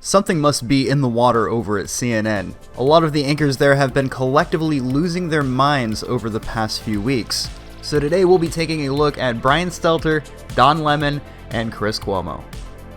Something must be in the water over at CNN. A lot of the anchors there have been collectively losing their minds over the past few weeks. So today we'll be taking a look at Brian Stelter, Don Lemon, and Chris Cuomo.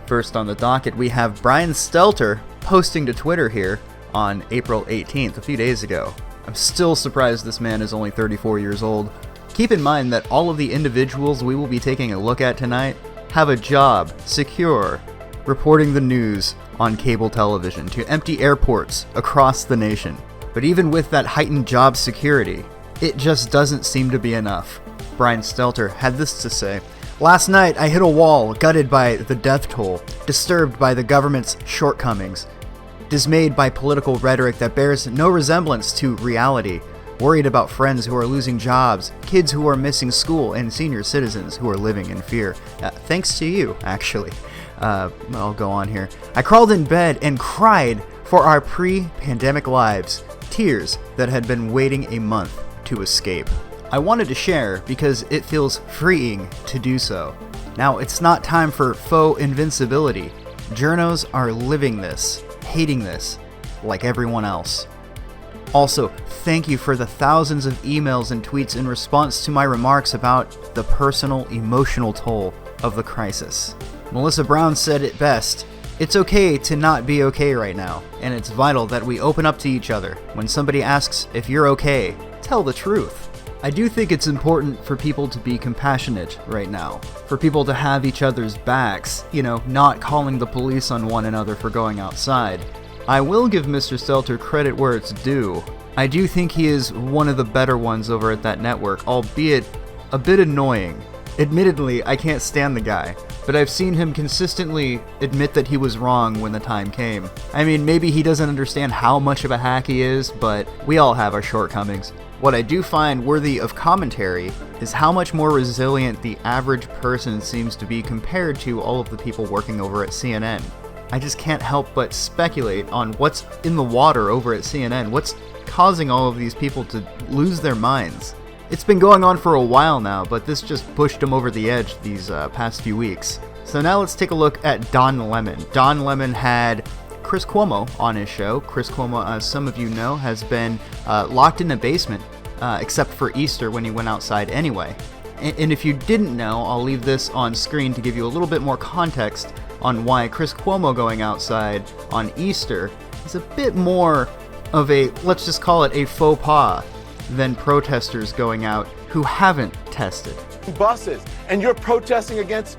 First on the docket, we have Brian Stelter posting to Twitter here on April 18th, a few days ago. I'm still surprised this man is only 34 years old. Keep in mind that all of the individuals we will be taking a look at tonight have a job, secure, reporting the news on cable television to empty airports across the nation. But even with that heightened job security, it just doesn't seem to be enough. Brian Stelter had this to say: "Last night I hit a wall, gutted by the death toll, disturbed by the government's shortcomings, dismayed by political rhetoric that bears no resemblance to reality, worried about friends who are losing jobs, kids who are missing school, and senior citizens who are living in fear." Thanks to you, actually. I'll go on here. "I crawled in bed and cried for our pre-pandemic lives, tears that had been waiting a month to escape. I wanted to share because it feels freeing to do so. Now, it's not time for faux invincibility. Journos are living this, hating this, like everyone else. Also, thank you for the thousands of emails and tweets in response to my remarks about the personal, emotional toll of the crisis. Melissa Brown said it best: it's okay to not be okay right now, and it's vital that we open up to each other. When somebody asks if you're okay, tell the truth." I do think it's important for people to be compassionate right now, for people to have each other's backs, not calling the police on one another for going outside. I will give Mr. Stelter credit where it's due. I do think he is one of the better ones over at that network, albeit a bit annoying. Admittedly, I can't stand the guy, but I've seen him consistently admit that he was wrong when the time came. I mean, maybe he doesn't understand how much of a hack he is, but we all have our shortcomings. What I do find worthy of commentary is how much more resilient the average person seems to be compared to all of the people working over at CNN. I just can't help but speculate on what's in the water over at CNN, what's causing all of these people to lose their minds. It's been going on for a while now, but this just pushed him over the edge these past few weeks. So now let's take a look at Don Lemon. Don Lemon had Chris Cuomo on his show. Chris Cuomo, as some of you know, has been locked in a basement, except for Easter when he went outside anyway. And if you didn't know, I'll leave this on screen to give you a little bit more context on why Chris Cuomo going outside on Easter is a bit more of a, let's just call it a faux pas, than protesters going out who haven't tested. Buses, and you're protesting against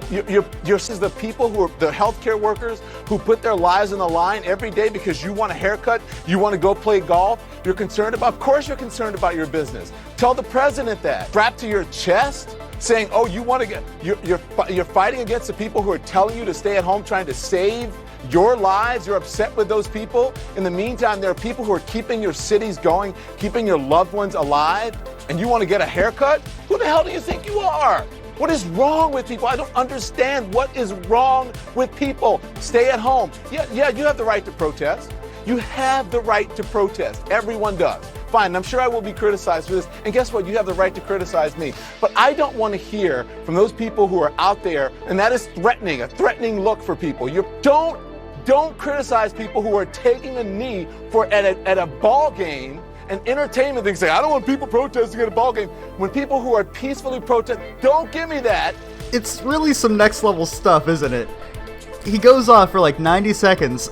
you're the people who are the healthcare workers who put their lives on the line every day because you want a haircut, you want to go play golf, you're concerned about, of course you're concerned about your business. Tell the president that. Strapped to your chest, saying, oh, you want to get, you're fighting against the people who are telling you to stay at home, trying to save your lives. You're upset with those people. In the meantime, there are people who are keeping your cities going, keeping your loved ones alive, and you want to get a haircut? Who the hell do you think you are? What is wrong with people? I don't understand what is wrong with people. Stay at home. Yeah, you have the right to protest. You have the right to protest. Everyone does. Fine, I'm sure I will be criticized for this. And guess what? You have the right to criticize me. But I don't want to hear from those people who are out there, and that is threatening, a threatening look for people. Don't criticize people who are taking a knee at a ball game and entertainment things. Say, I don't want people protesting at a ball game. When people who are peacefully protesting, don't give me that. It's really some next level stuff, isn't it? He goes off for like 90 seconds,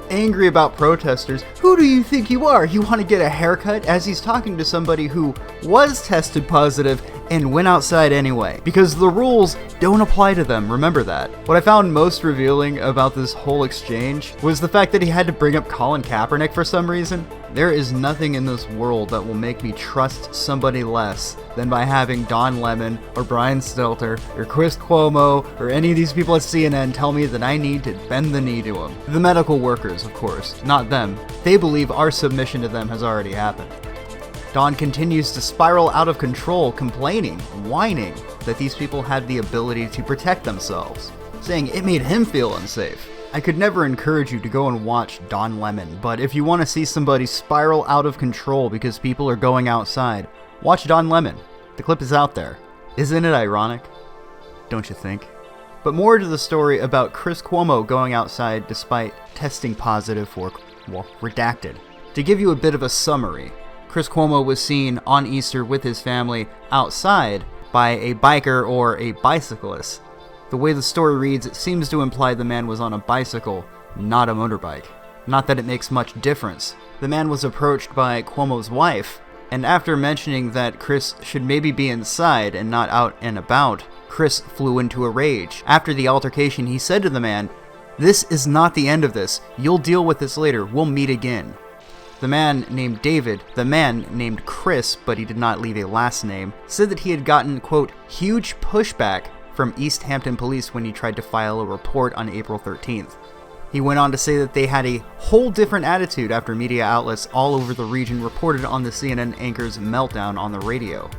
angry about protesters. Who do you think you are? You want to get a haircut? As he's talking to somebody who was tested positive and went outside anyway. Because the rules don't apply to them, remember that. What I found most revealing about this whole exchange was the fact that he had to bring up Colin Kaepernick for some reason. There is nothing in this world that will make me trust somebody less than by having Don Lemon or Brian Stelter or Chris Cuomo or any of these people at CNN tell me that I need to bend the knee to them. The medical workers, of course, not them. They believe our submission to them has already happened. Don continues to spiral out of control, complaining, whining that these people had the ability to protect themselves, saying it made him feel unsafe. I could never encourage you to go and watch Don Lemon, but if you want to see somebody spiral out of control because people are going outside, watch Don Lemon. The clip is out there. Isn't it ironic? Don't you think? But more to the story about Chris Cuomo going outside despite testing positive for, well, redacted. To give you a bit of a summary, Chris Cuomo was seen on Easter with his family outside by a biker or a bicyclist. The way the story reads, it seems to imply the man was on a bicycle, not a motorbike. Not that it makes much difference. The man was approached by Cuomo's wife, and after mentioning that Chris should maybe be inside and not out and about, Chris flew into a rage. After the altercation, he said to the man, "This is not the end of this. You'll deal with this later. We'll meet again." The man named David, the man named Chris, but he did not leave a last name, said that he had gotten, quote, huge pushback from East Hampton police when he tried to file a report on April 13th. He went on to say that they had a whole different attitude after media outlets all over the region reported on the CNN anchor's meltdown on the radio.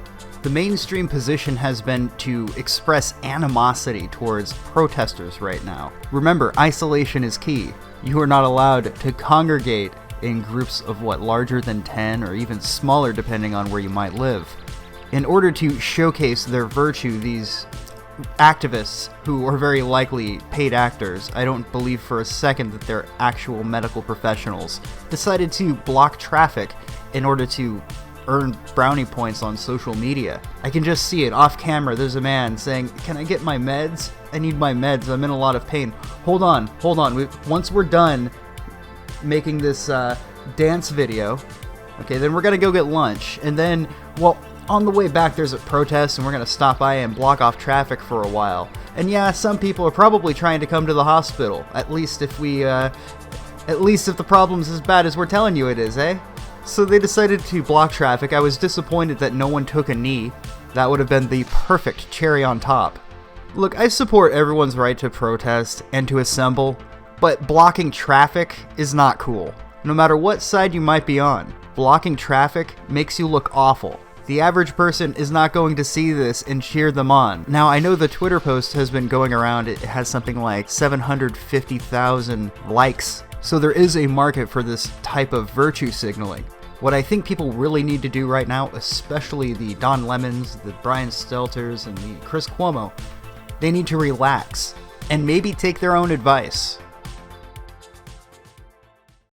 The mainstream position has been to express animosity towards protesters right now. Remember, isolation is key. You are not allowed to congregate in groups of larger than 10 or even smaller depending on where you might live. In order to showcase their virtue, these activists, who are very likely paid actors, I don't believe for a second that they're actual medical professionals, decided to block traffic in order to earn brownie points on social media. I can just see it off camera. There's a man saying, "Can I get my meds? I need my meds. I'm in a lot of pain. Hold on. Once we're done making this dance video, okay, then we're gonna go get lunch, and then, well, on the way back there's a protest and we're gonna stop by and block off traffic for a while. And yeah, some people are probably trying to come to the hospital, at least if the problem's as bad as we're telling you it is, eh?" So they decided to block traffic. I was disappointed that no one took a knee. That would have been the perfect cherry on top. Look, I support everyone's right to protest and to assemble, but blocking traffic is not cool. No matter what side you might be on, blocking traffic makes you look awful. The average person is not going to see this and cheer them on. Now, I know the Twitter post has been going around. It has something like 750,000 likes. So there is a market for this type of virtue signaling. What I think people really need to do right now, especially the Don Lemons, the Brian Stelters, and the Chris Cuomo, they need to relax and maybe take their own advice.